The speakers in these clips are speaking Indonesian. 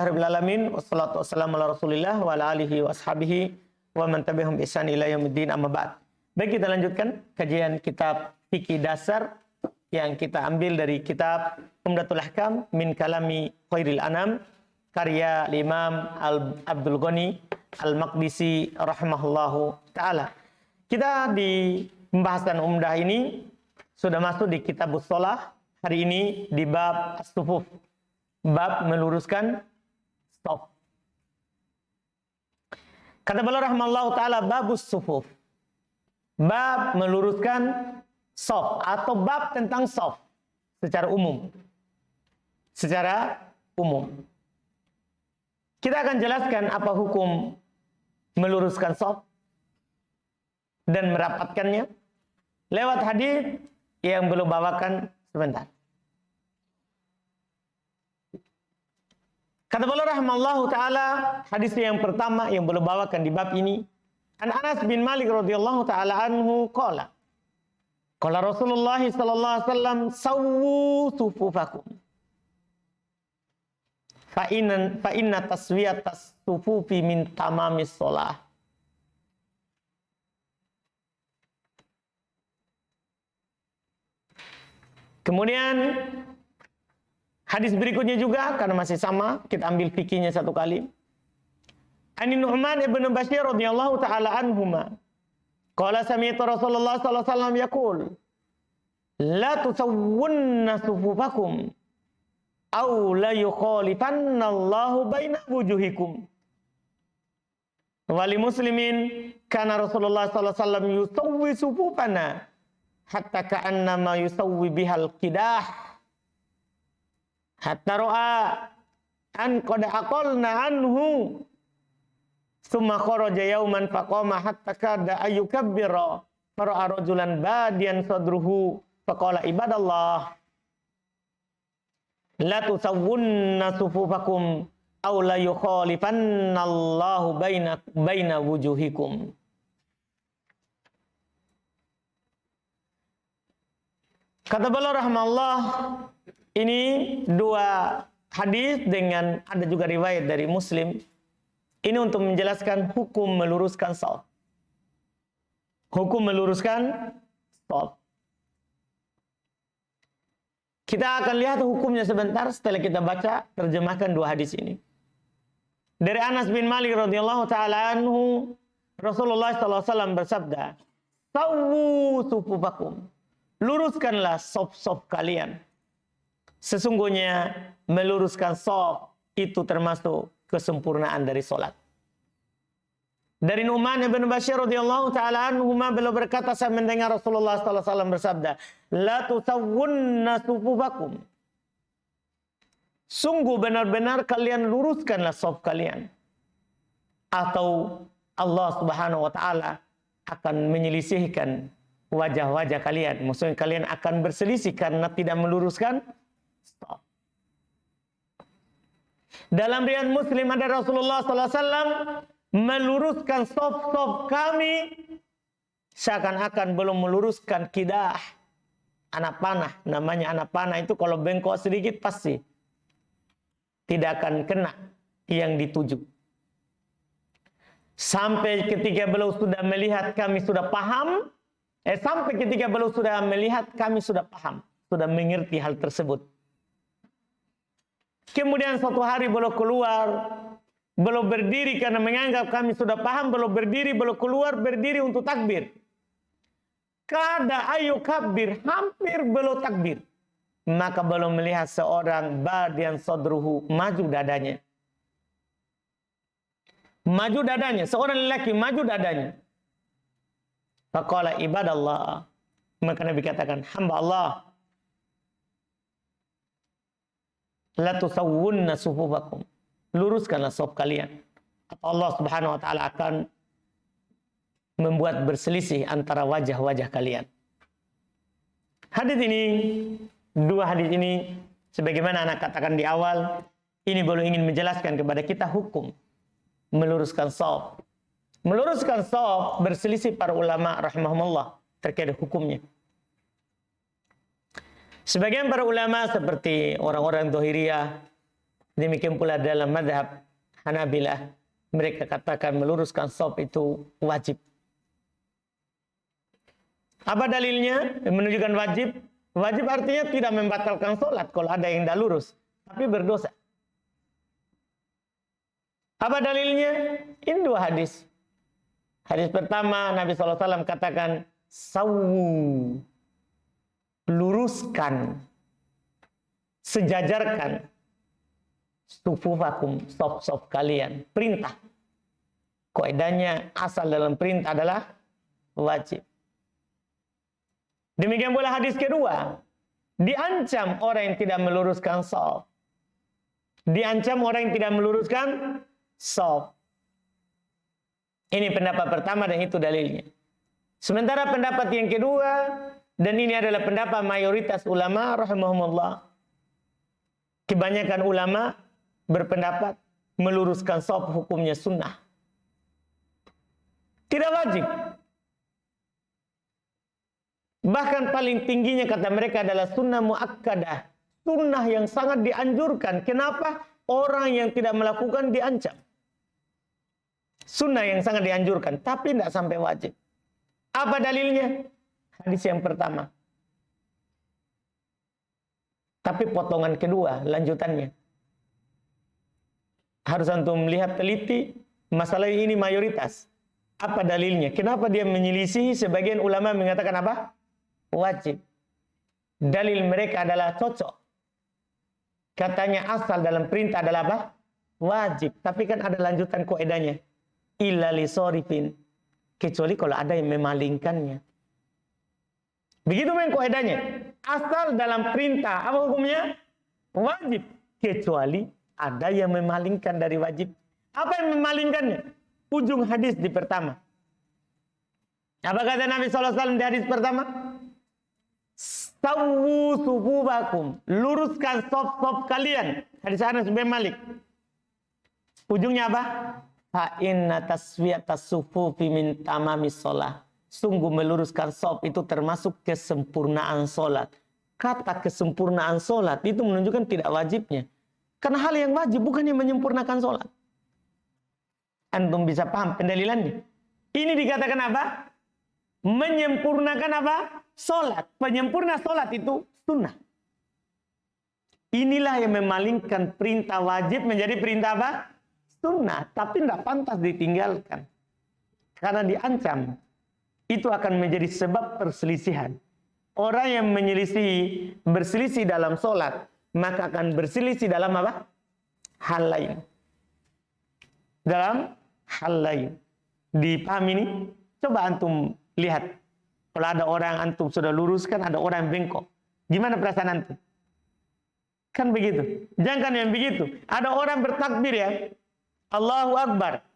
Rabbil alamin wassalatu wassalamu ala Rasulillah wa ala alihi wa ashabihi wa man tabi'ahum bi ihsan ila yaumiddin, amma ba'd. Baik, kita lanjutkan kajian kitab fikih dasar yang kita ambil dari kitab Umdatul Ahkam min kalami Khairil Anam karya Imam Abdul Ghani Al-Maqdisi rahimahullahu taala. Kita di pembahasan umdah ini sudah masuk di kitabus shalah. Hari ini di bab as-sufuf, bab meluruskan saf. Kata beliau rahimahullahu taala, babus sufuf, bab meluruskan saf atau bab tentang saf secara umum. Secara umum. Kita akan jelaskan apa hukum meluruskan saf dan merapatkannya lewat hadis yang belum bawakan sebentar. Kata beliau rahimahullahu taala, hadis yang pertama yang beliau bawakan di bab ini, an Anas bin Malik radhiyallahu taala anhu qala Rasulullah sallallahu alaihi wasallam sawwu sufufakum fa inna taswiyatas sufufi min tamamis shalah. Kemudian hadis berikutnya juga, karena masih sama, kita ambil fikihnya satu kali. An Nu'man ibn Bashir radhiyallahu taala anhuma qala sami'tu Rasulullah sallallahu alaihi wasallam yaqul la tusawwunna sufufakum aw la yukhalifanna Allahu baina wujuhikum. Wali muslimin kana Rasulullah sallallahu alaihi wasallam yusawwi sufufana hatta ka'annama yusawwi bihal qidah hatta ra'a an qad aqalna anhu summa kharaja yawman faqama hatta kada ayyukabbira fara'a rajulan badiyan sadruhu faqala ibadallah la tusawwunna sufufakum aw la yukhalifanna Allahu baina wujuhikum. Kata beliau rahimahullah, ini dua hadis dengan ada juga riwayat dari Muslim. Ini untuk menjelaskan hukum meluruskan shaf. Hukum meluruskan shaf. Kita akan lihat hukumnya sebentar setelah kita baca terjemahkan dua hadis ini. Dari Anas bin Malik radhiyallahu taala anhu, Rasulullah sallallahu alaihi wasallam bersabda, "Sawwu sufufakum." Luruskanlah shaf-shaf kalian. Sesungguhnya meluruskan shaf itu termasuk kesempurnaan dari salat. Dari Nu'man ibn Bashir radhiyallahu taala anhu beliau berkata, saya mendengar Rasulullah sallallahu alaihi wasallam bersabda, la tusawwunna sufufakum. Sungguh benar-benar kalian luruskanlah shaf kalian, atau Allah Subhanahu wa taala akan menyelisihkan wajah-wajah kalian. Maksudnya kalian akan berselisih karena tidak meluruskan shaf. Dalam riwayat Muslim ada Rasulullah sallallahu alaihi wasallam meluruskan shaf-shaf kami seakan-akan belum meluruskan qidah, anak panah. Namanya anak panah itu kalau bengkok sedikit pasti tidak akan kena yang dituju. Sampai ketika beliau sudah melihat kami sudah paham, sampai ketika beliau sudah melihat kami sudah paham, sudah mengerti hal tersebut. Kemudian suatu hari beliau keluar, beliau berdiri karena menganggap kami sudah paham, beliau berdiri, beliau keluar berdiri untuk takbir. Kada ayu kabir, hampir beliau takbir. Maka beliau melihat seorang badian sadruhu, maju dadanya. Maju dadanya, seorang lelaki maju dadanya. Faqala ibadallah, maka Nabi katakan, hamba Allah, la tusawwunna sufufakum, luruskanlah shaf kalian, atau Allah Subhanahu wa taala akan membuat berselisih antara wajah-wajah kalian. Hadis ini, dua hadis ini, sebagaimana anak katakan di awal, ini baru ingin menjelaskan kepada kita hukum meluruskan shaf. Meluruskan shaf berselisih para ulama rahimahumullah terkait hukumnya. Sebagian para ulama seperti orang-orang Dhahiriyah Demikian pula dalam mazhab Hanabilah, mereka katakan meluruskan shaf itu wajib. Apa dalilnya? Menunjukkan wajib. Wajib artinya tidak membatalkan sholat kalau ada yang tidak lurus, tapi berdosa. Apa dalilnya? Ini dua hadis. Hadis pertama, Nabi SAW katakan, sawu, luruskan, sejajarkan, sufufakum, sof-sof kalian. Perintah. Kaidahnya asal dalam perintah adalah wajib. Demikian pula hadis kedua, diancam orang yang tidak meluruskan sof. Diancam orang yang tidak meluruskan sof. Ini pendapat pertama dan itu dalilnya. Sementara pendapat yang kedua, dan ini adalah pendapat mayoritas ulama rahimahumullah. Kebanyakan ulama berpendapat meluruskan shaf hukumnya sunnah. Tidak wajib. Bahkan paling tingginya kata mereka adalah sunnah muakkadah. Sunnah yang sangat dianjurkan. Kenapa? Orang yang tidak melakukan diancam. Sunnah yang sangat dianjurkan, tapi tidak sampai wajib. Apa dalilnya? Hadis yang pertama. Tapi potongan kedua, lanjutannya. Harus antum melihat teliti, masalah ini mayoritas. Apa dalilnya? Kenapa dia menyelisihi? Sebagian ulama mengatakan apa? Wajib. Dalil mereka adalah cocok. Katanya asal dalam perintah adalah apa? Wajib. Tapi kan ada lanjutan kaidahnya. Illa li sorifin, kecuali kalau ada yang memalingkannya. Begitu main kaidahnya. Asal dalam perintah apa hukumnya? Wajib, kecuali ada yang memalingkan dari wajib. Apa yang memalingkannya? Ujung hadis di pertama. Apa kata Nabi SAW di hadis pertama? Sawu sufubakum, luruskan shaf-shaf kalian. Hadis Anas bin Malik. Ujungnya apa? Fa inna taswiyatas sufufi min tamamis shalah. Sungguh meluruskan shaf itu termasuk kesempurnaan salat. Kata kesempurnaan salat itu menunjukkan tidak wajibnya. Karena hal yang wajib bukan yang menyempurnakan salat. Antum bisa paham pendalilannya. Ini dikatakan apa? Menyempurnakan apa? Salat. Penyempurna salat itu sunnah. Inilah yang memalingkan perintah wajib menjadi perintah apa? Sunnah, tapi tidak pantas ditinggalkan. Karena diancam. Itu akan menjadi sebab perselisihan. Orang yang berselisih dalam sholat, maka akan berselisih dalam apa? Hal lain. Dalam hal lain. Dipahami ini? Coba antum lihat. Kalau ada orang antum sudah luruskan, ada orang bengkok. Gimana perasaan antum? Kan begitu. Jangan yang begitu. Ada orang bertakbir ya. Allahu Akbar.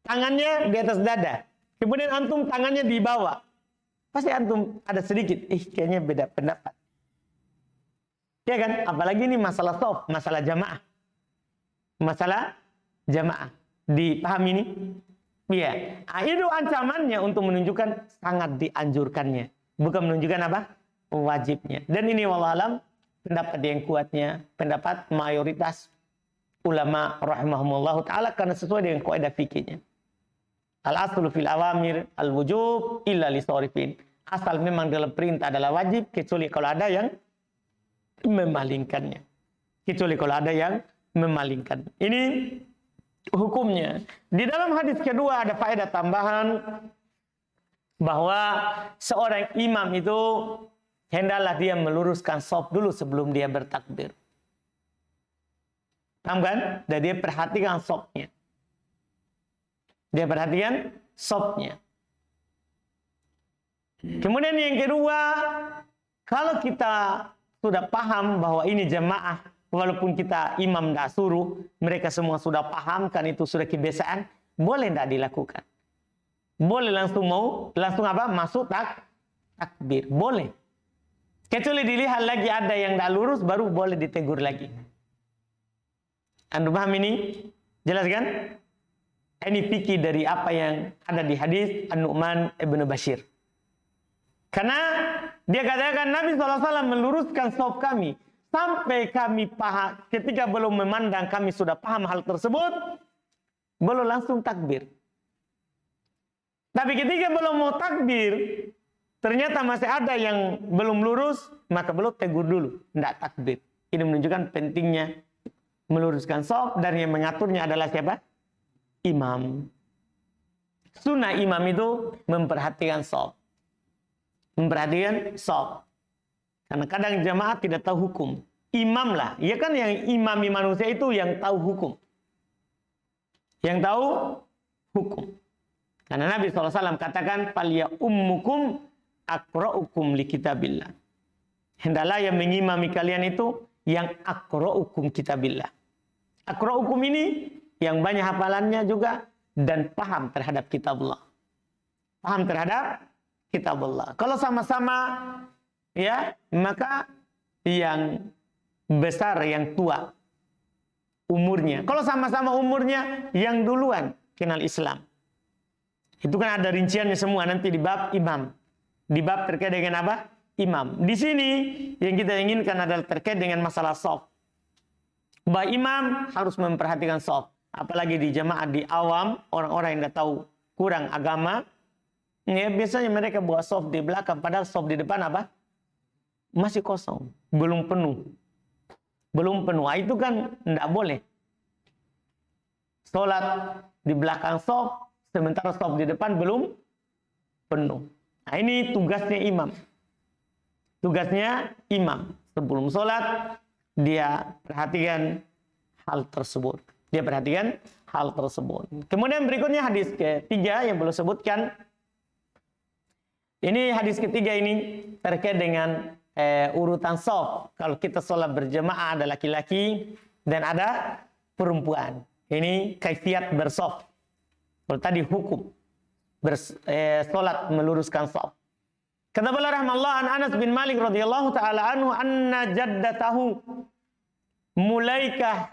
Tangannya di atas dada. Kemudian antum tangannya di bawah. Pasti antum ada sedikit. Kayaknya beda pendapat. Ya kan? Apalagi ini masalah shaf, masalah jamaah. Masalah jamaah. Dipahami ini? Iya. Itu ancamannya untuk menunjukkan sangat dianjurkannya. Bukan menunjukkan apa? Wajibnya. Dan ini wallahualam pendapat yang kuatnya. Pendapat mayoritas ulama rahimahumullah ta'ala karena sesuai dengan kaidah fikihnya. Al-aslu fil awamir al-wujub illa li sorifin. Asal memang dalam perintah adalah wajib kecuali kalau ada yang memalingkannya. Kecuali kalau ada yang memalingkan. Ini hukumnya. Di dalam hadis kedua ada faedah tambahan bahwa seorang imam itu hendaklah dia meluruskan shaf dulu sebelum dia bertakbir. Paham kan? Dan dia perhatikan shafnya. Dia perhatikan shafnya. Kemudian yang kedua, kalau kita sudah paham bahwa ini jamaah, walaupun kita imam tidak suruh, mereka semua sudah paham kan itu sudah kebiasaan, boleh tidak dilakukan. Boleh langsung apa? Masuk takbir. Boleh. Kecuali dilihat lagi ada yang tidak lurus, baru boleh ditegur lagi. Anda paham ini? Jelas kan? Ini fikih dari apa yang ada di hadis An-Nu'man ibn Bashir. Karena dia katakan Nabi SAW meluruskan shaf kami. sampai kami paham, ketika belum memandang kami sudah paham hal tersebut, belum langsung takbir. Tapi ketika belum mau takbir, ternyata masih ada yang belum lurus, maka belum tegur dulu, tidak takbir. Ini menunjukkan pentingnya meluruskan shaf, dan yang mengaturnya adalah siapa? Imam. Sunnah imam itu memperhatikan shaf. Memperhatikan shaf. Karena kadang jamaah tidak tahu hukum. Imam lah. Ya kan yang imami manusia itu yang tahu hukum. Yang tahu hukum. Karena Nabi SAW katakan, "Falya ummukum aqra'ukum li kitabillah." Hendaklah yang mengimami kalian itu yang aqra'ukum kitabillah. Aqra'ukum ini yang banyak hafalannya juga dan paham terhadap kitabullah. Paham terhadap kitabullah. Kalau sama-sama ya, maka yang besar, yang tua umurnya. Kalau sama-sama umurnya, yang duluan kenal Islam. Itu kan ada rinciannya semua nanti di bab imam. Di bab terkait dengan apa? Imam. Di sini yang kita inginkan adalah terkait dengan masalah shaf. Bahwa imam harus memperhatikan shaf. Apalagi di jamaah di awam, orang-orang yang tidak tahu kurang agama, ya biasanya mereka buat shaf di belakang, padahal shaf di depan apa? Masih kosong, belum penuh. Belum penuh. Itu kan tidak boleh. Sholat di belakang shaf, sementara shaf di depan belum penuh. Nah, ini tugasnya imam. Tugasnya imam. Sebelum sholat, dia perhatikan hal tersebut. Dia perhatikan hal tersebut. Kemudian berikutnya hadis ketiga yang belum sebutkan. Ini hadis ketiga ini terkait dengan urutan shaf. Kalau kita sholat berjamaah ada laki-laki dan ada perempuan. Ini kaifiat bershaf. Kalau tadi hukum sholat meluruskan shaf. Kata beliau rahimahullah an Anas bin Malik radhiyallahu taala anhu anna jaddatahu Mulaikah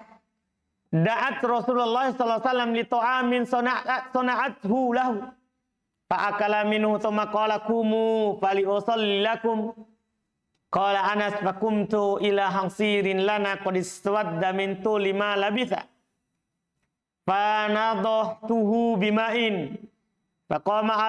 da'at Rasulullah sallallahu alaihi wasallam li ta'amin sana'athu lahu fa akala minhu thumma qala qumu fali usalli lakum qala Anas fakumtu ila hansirin lana qad iswadda min tuli ma labitha fa nadahtuhu bima'in faqama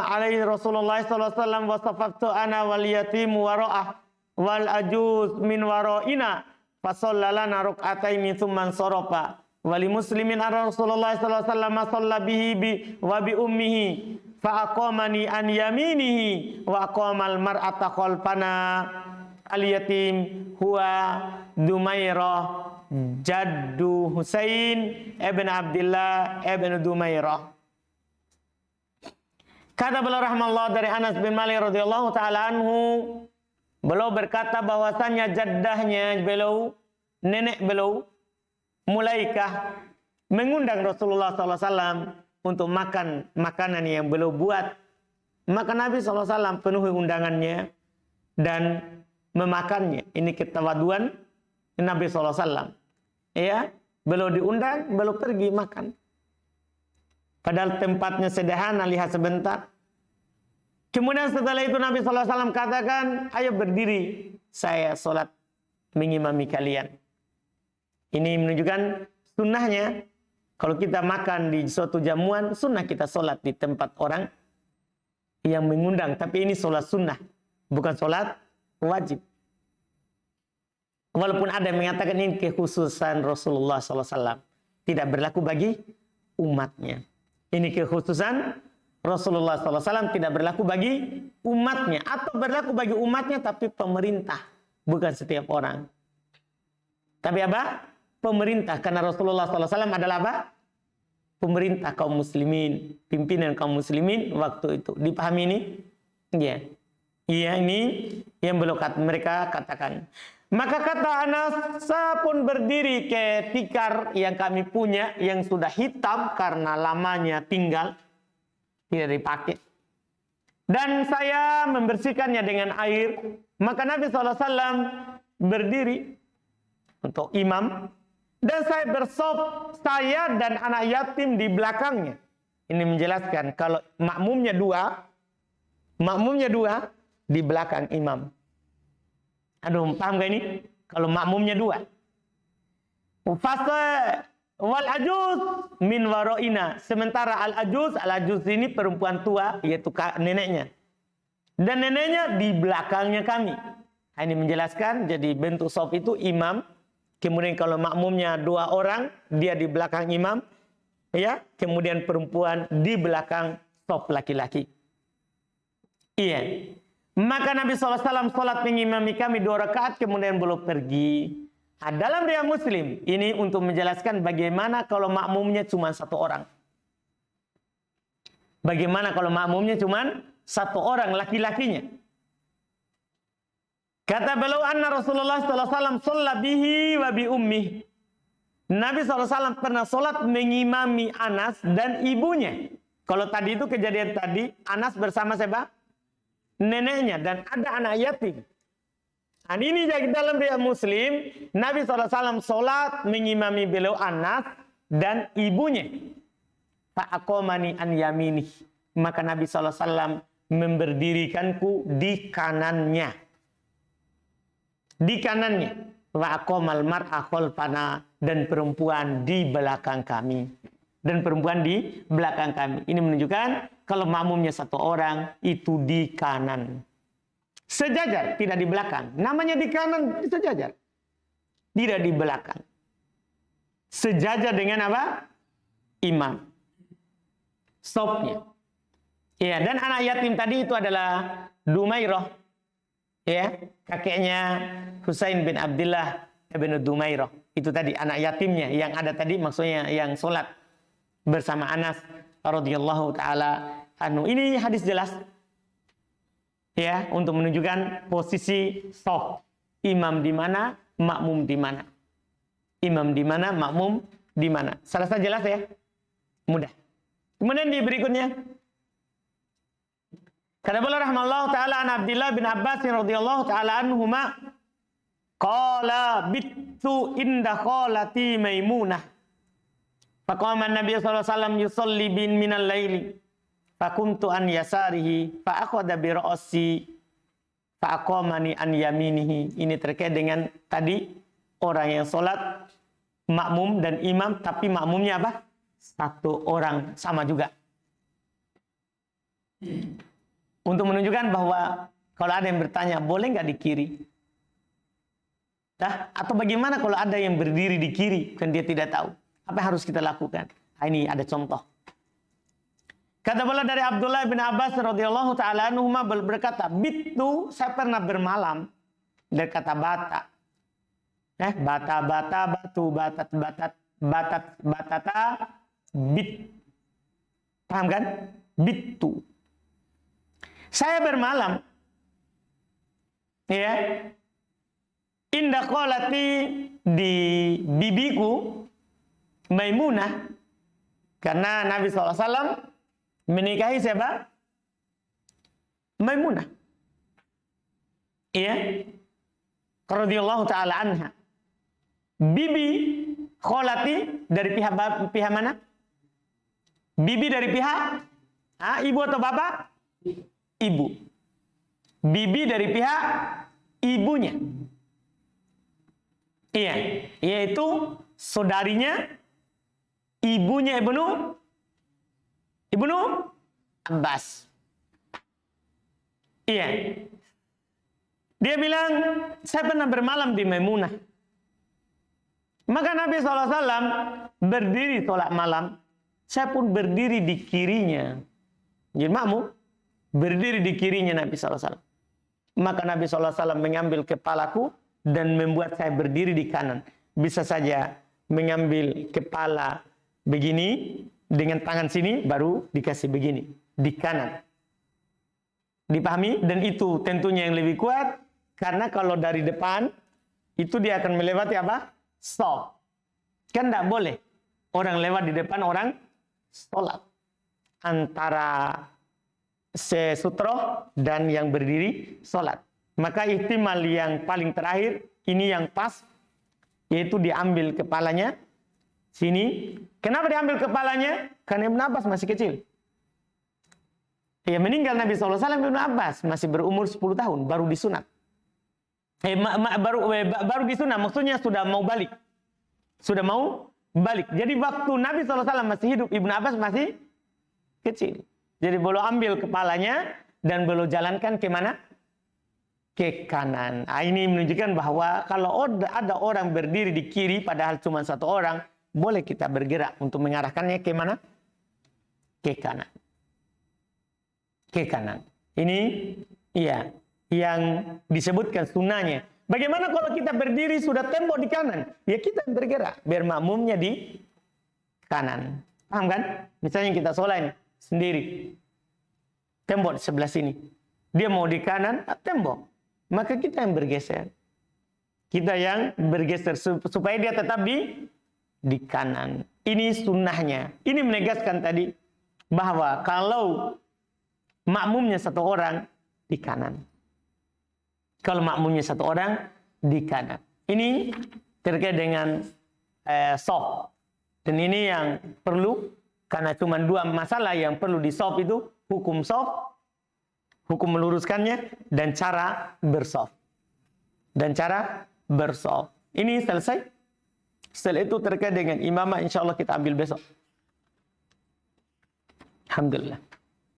alaihi Rasulullah sallallahu alaihi wasallam wa safaftu ana wal yatim wara'ah wal ajuz min wara'ina fasallalana ruk'ataini tsumman sarafa wali muslimin ara Rasulullah sallallahu alaihi wasallam shalla bihi wa bi ummihi fa aqamani an yaminihi wa aqamal mar'ata khalfana al yatim huwa Dumairah jaddu Husain ibn Abdullah ibn Dumairah. Kata beliau rahimahullah dari Anas bin Malik radhiyallahu taala anhu, beliau berkata bahwasanya jaddahnya beliau, nenek beliau, Mulaikah, mengundang Rasulullah SAW untuk makan makanan yang beliau buat. Maka Nabi SAW penuhi undangannya dan memakannya. Ini ketawaduan Nabi SAW. Ya, beliau diundang, beliau pergi makan. Padahal tempatnya sederhana, lihat sebentar. Kemudian setelah itu Nabi SAW katakan, ayo berdiri, saya sholat mengimami kalian. Ini menunjukkan sunnahnya. Kalau kita makan di suatu jamuan, sunnah kita sholat di tempat orang yang mengundang. Tapi ini sholat sunnah, bukan sholat wajib. Walaupun ada yang mengatakan ini kekhususan Rasulullah SAW. Tidak berlaku bagi umatnya. Ini kekhususan Rasulullah SAW, tidak berlaku bagi umatnya. Atau berlaku bagi umatnya tapi pemerintah. Bukan setiap orang. Tapi apa? Pemerintah. Karena Rasulullah SAW adalah apa? Pemerintah kaum muslimin. Pimpinan kaum muslimin waktu itu. Dipahami ini? Ya. Iya, ini yang mereka katakan. Maka kata Anas, saya pun berdiri ke tikar yang kami punya. Yang sudah hitam karena lamanya tinggal. Tidak dipakai. Dan saya membersihkannya dengan air. Maka Nabi SAW berdiri untuk imam. Dan saya bersop, saya dan anak yatim di belakangnya. Ini menjelaskan kalau makmumnya dua di belakang imam. Aduh, paham gak ini? Kalau makmumnya 2. Fasa wal ajuz min waroina. Sementara al ajuz ini perempuan tua, yaitu neneknya. Dan neneknya di belakangnya kami. Ini menjelaskan, jadi bentuk shaf itu imam. Kemudian kalau makmumnya 2 orang, dia di belakang imam. Ya, kemudian perempuan di belakang shaf laki-laki. Iya. Maka Nabi SAW sholat mengimami kami 2 rakaat, kemudian beliau pergi. Nah, dalam riwayat Muslim, ini untuk menjelaskan bagaimana kalau makmumnya cuma 1 orang. Bagaimana kalau makmumnya cuma 1 orang, laki-lakinya. Kata beliau, anna Rasulullah SAW sholat bihi wa bi ummih. Nabi SAW pernah sholat mengimami Anas dan ibunya. Kalau tadi itu kejadian tadi, Anas bersama siapa? Neneknya, dan ada anak yatim. Nah, ini jadi dalam riwayat Muslim, Nabi SAW sholat mengimami beliau Anas dan ibunya. Fa'aqomani an yaminih. Maka Nabi SAW memberdirikanku di kanannya. Di kanannya. Wa'aqomal mar'a khalfana. Dan perempuan di belakang kami. Dan perempuan di belakang kami. Ini menunjukkan kalau makmumnya 1 orang itu di kanan. Sejajar, tidak di belakang. Namanya di kanan, sejajar. Tidak di belakang. Sejajar dengan apa? Imam. Shafnya. Ya, dan anak yatim tadi itu adalah Dumairah. Ya, kakeknya Husain bin Abdullah bin Dumairah. Itu tadi anak yatimnya yang ada tadi, maksudnya yang sholat bersama Anas radhiyallahu taala anhu. Ini hadis jelas ya, untuk menunjukkan posisi shaf. Imam di mana, makmum di mana. Imam di mana, makmum di mana. Selesai jelas ya? Mudah. Kemudian di berikutnya, kata beliau rahimahullahu taala an Abdullah bin Abbas radhiyallahu taala anhuma qala bittu inda khalati Maimunah. Faqama an-nabiy sallallahu alaihi wasallam yusalli bin minal laili. Fakuntu an yasarihi fa akhadha bi ra'si fa aqamani an yaminihi. Ini terkait dengan tadi orang yang salat makmum dan imam, tapi makmumnya apa? 1 orang, sama juga. Untuk menunjukkan bahwa kalau ada yang bertanya, boleh nggak di kiri? Nah, atau bagaimana kalau ada yang berdiri di kiri, kan dia tidak tahu. Apa yang harus kita lakukan? Nah, ini ada contoh. Kata beliau dari Abdullah bin Abbas radhiyallahu taala anhuma berkata, "Bittu, saya pernah bermalam." Dari kata bata. Bata, batu, batata, bit. Paham kan? Bittu. Saya bermalam. Ya. Indah qalati, di bibiku Maimunah. Karena Nabi SAW menikahi siapa? Maimunah. Iya. Radhiyallahu taala anha. Bibi kholati dari pihak mana? Bibi dari pihak ibu atau bapak? Ibu. Bibi dari pihak ibunya. Iya, yaitu saudarinya ibunya Ibnu Abbas. Iya. Dia bilang, saya pernah bermalam di Maimunah. Maka Nabi SAW berdiri sholat malam. Saya pun berdiri di kirinya. Jadi makmum, berdiri di kirinya Nabi SAW. Maka Nabi SAW mengambil kepalaku dan membuat saya berdiri di kanan. Bisa saja mengambil kepala begini, dengan tangan sini baru dikasih begini, di kanan. Dipahami? Dan itu tentunya yang lebih kuat, karena kalau dari depan, itu dia akan melewati apa? Shaf. Kan tidak boleh orang lewat di depan orang sholat. Antara sesutroh dan yang berdiri sholat. Maka ihtimal yang paling terakhir, ini yang pas, yaitu diambil kepalanya sini. Kenapa diambil kepalanya? Karena Ibnu Abbas masih kecil. Ya, meninggal Nabi SAW, Ibnu Abbas masih berumur 10 tahun, baru disunat. Baru di sunnah, maksudnya sudah mau balik. Sudah mau balik. Jadi waktu Nabi SAW masih hidup, Ibnu Abbas masih kecil. Jadi beliau ambil kepalanya dan beliau jalankan ke mana? Ke kanan. Ini menunjukkan bahwa kalau ada orang berdiri di kiri, padahal cuma satu orang, boleh kita bergerak untuk mengarahkannya ke mana? Ke kanan. Ke kanan. Ini iya yang disebutkan sunnahnya. Bagaimana kalau kita berdiri sudah tembok di kanan? Ya kita bergerak biar makmumnya di kanan. Paham kan? Misalnya kita sholat sendiri. Tembok di sebelah sini. Dia mau di kanan, tembok. Maka kita yang bergeser. Kita yang bergeser supaya dia tetap di kanan. Ini sunnahnya. Ini menegaskan tadi bahwa kalau makmumnya satu orang di kanan. Kalau makmumnya satu orang di kanan. Ini terkait dengan shaf. Dan ini yang perlu, karena cuma dua masalah yang perlu di shaf itu, hukum shaf, hukum meluruskannya, dan cara bershaf. Dan cara bershaf. Ini selesai. Setelah itu terkait dengan imamah, insya Allah kita ambil besok. Alhamdulillah.